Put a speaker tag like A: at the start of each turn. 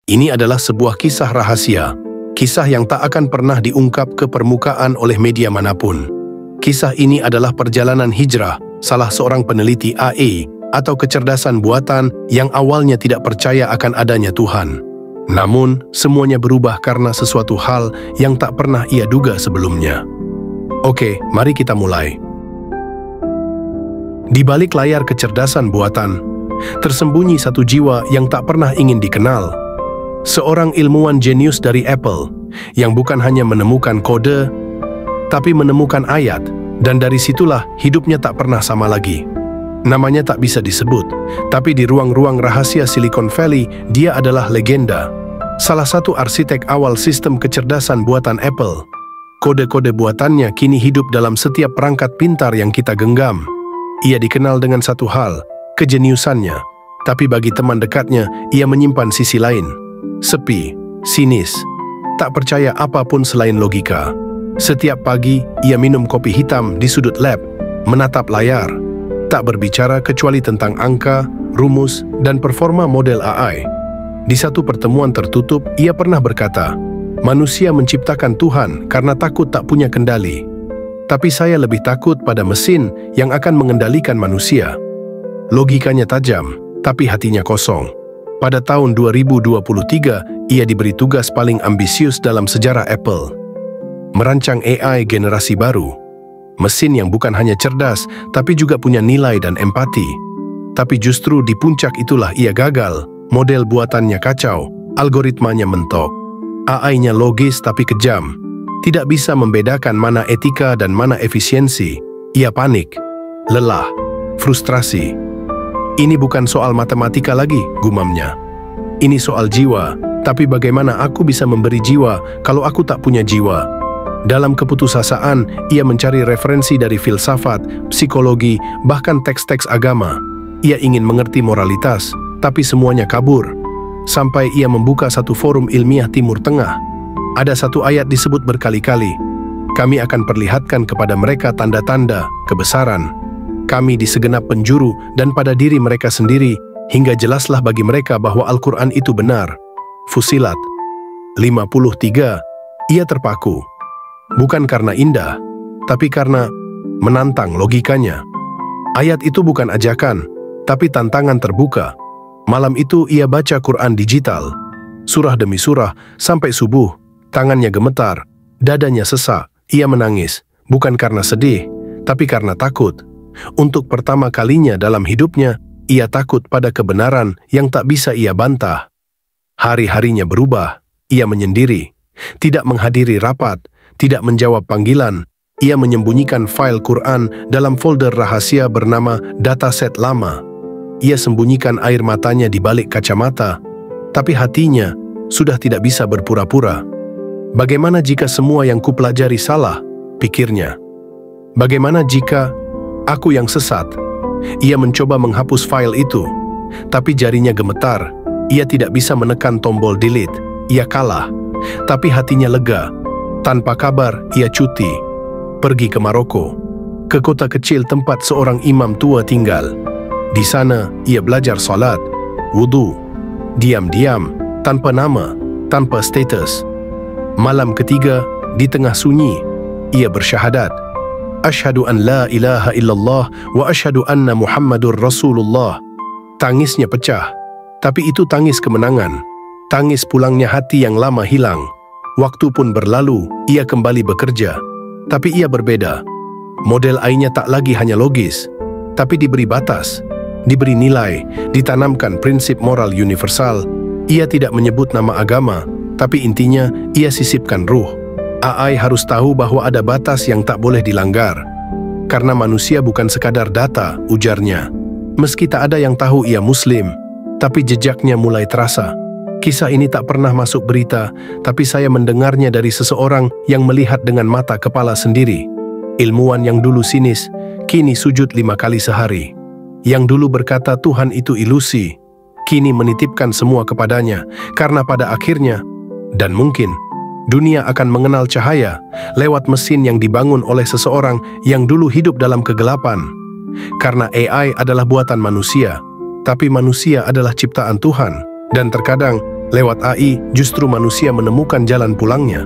A: Ini adalah sebuah kisah rahasia, kisah yang tak akan pernah diungkap ke permukaan oleh media manapun. Kisah ini adalah perjalanan hijrah salah seorang peneliti AI atau kecerdasan buatan yang awalnya tidak percaya akan adanya Tuhan. Namun, semuanya berubah karena sesuatu hal yang tak pernah ia duga sebelumnya. Oke, mari kita mulai. Di balik layar kecerdasan buatan, tersembunyi satu jiwa yang tak pernah ingin dikenal. Seorang ilmuwan jenius dari Apple, yang bukan hanya menemukan kode, tapi menemukan ayat, dan dari situlah hidupnya tak pernah sama lagi. Namanya tak bisa disebut, tapi di ruang-ruang rahasia Silicon Valley, dia adalah legenda. Salah satu arsitek awal sistem kecerdasan buatan Apple. Kode-kode buatannya kini hidup dalam setiap perangkat pintar yang kita genggam. Ia dikenal dengan satu hal, kejeniusannya. Tapi bagi teman dekatnya, ia menyimpan sisi lain. Sepi, sinis, tak percaya apapun selain logika. Setiap pagi, ia minum kopi hitam di sudut lab, menatap layar, tak berbicara kecuali tentang angka, rumus, dan performa model AI. Di satu pertemuan tertutup, ia pernah berkata, "Manusia menciptakan Tuhan karena takut tak punya kendali. Tapi saya lebih takut pada mesin yang akan mengendalikan manusia." Logikanya tajam, tapi hatinya kosong. Pada tahun 2023, ia diberi tugas paling ambisius dalam sejarah Apple. Merancang AI generasi baru. Mesin yang bukan hanya cerdas, tapi juga punya nilai dan empati. Tapi justru di puncak itulah ia gagal. Model buatannya kacau, algoritmanya mentok. AI-nya logis tapi kejam. Tidak bisa membedakan mana etika dan mana efisiensi. Ia panik, lelah, frustrasi. Ini bukan soal matematika lagi, gumamnya. Ini soal jiwa, tapi bagaimana aku bisa memberi jiwa kalau aku tak punya jiwa? Dalam keputusasaan, ia mencari referensi dari filsafat, psikologi, bahkan teks-teks agama. Ia ingin mengerti moralitas, tapi semuanya kabur. Sampai ia membuka satu forum ilmiah Timur Tengah. Ada satu ayat disebut berkali-kali. Kami akan perlihatkan kepada mereka tanda-tanda kebesaran kami di segenap penjuru dan pada diri mereka sendiri, hingga jelaslah bagi mereka bahwa Al-Quran itu benar. Fusilat 53. Ia terpaku. Bukan karena indah, tapi karena menantang logikanya. Ayat itu bukan ajakan, tapi tantangan terbuka. Malam itu ia baca Quran digital, surah demi surah, sampai subuh. Tangannya gemetar, dadanya sesak. Ia menangis, bukan karena sedih, tapi karena takut. Untuk pertama kalinya dalam hidupnya, ia takut pada kebenaran yang tak bisa ia bantah. Hari-harinya berubah, ia menyendiri, tidak menghadiri rapat, tidak menjawab panggilan. Ia menyembunyikan file Quran dalam folder rahasia bernama dataset lama. Ia sembunyikan air matanya di balik kacamata, tapi hatinya sudah tidak bisa berpura-pura. Bagaimana jika semua yang kupelajari salah, pikirnya. Bagaimana jika aku yang sesat? Ia mencoba menghapus file itu, tapi jarinya gemetar. Ia tidak bisa menekan tombol delete. Ia kalah, tapi hatinya lega. Tanpa kabar, ia cuti. Pergi ke Maroko, ke kota kecil tempat seorang imam tua tinggal. Di sana, ia belajar salat, wudu, diam-diam, tanpa nama, tanpa status. Malam ketiga, di tengah sunyi, ia bersyahadat. Asyhadu an la ilaha illallah wa asyhadu anna Muhammadur Rasulullah. Tangisnya pecah, tapi itu tangis kemenangan. Tangis pulangnya hati yang lama hilang. Waktu pun berlalu, ia kembali bekerja. Tapi ia berbeda. Model AI-nya tak lagi hanya logis, tapi diberi batas, diberi nilai, ditanamkan prinsip moral universal. Ia tidak menyebut nama agama, tapi intinya ia sisipkan ruh. AI harus tahu bahwa ada batas yang tak boleh dilanggar. Karena manusia bukan sekadar data, ujarnya. Meski tak ada yang tahu ia Muslim, tapi jejaknya mulai terasa. Kisah ini tak pernah masuk berita, tapi saya mendengarnya dari seseorang yang melihat dengan mata kepala sendiri. Ilmuwan yang dulu sinis, kini sujud 5 kali sehari. Yang dulu berkata Tuhan itu ilusi, kini menitipkan semua kepadanya, karena pada akhirnya, dan mungkin, dunia akan mengenal cahaya lewat mesin yang dibangun oleh seseorang yang dulu hidup dalam kegelapan. Karena AI adalah buatan manusia, tapi manusia adalah ciptaan Tuhan. Dan terkadang Lewat AI, justru manusia menemukan jalan pulangnya.